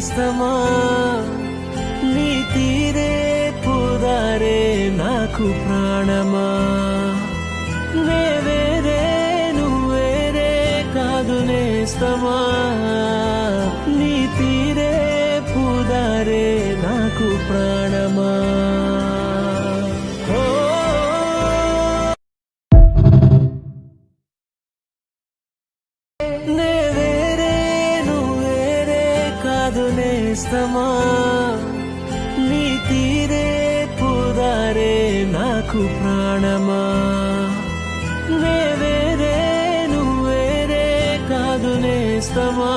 నేస్తమా నీ తీరే పుదారే నాకు ప్రాణమా నే వేరే నువ్వేరే కాదు నేస్తమా నీ తీరే పుదారే నాకు ప్రాణమా నే వేరే నువ్వేరే కాదు నేస్తమా నీ తీరే పుదారే నాకు ప్రాణమా నే వేరే నువ్వేరే కాదు నేస్తమా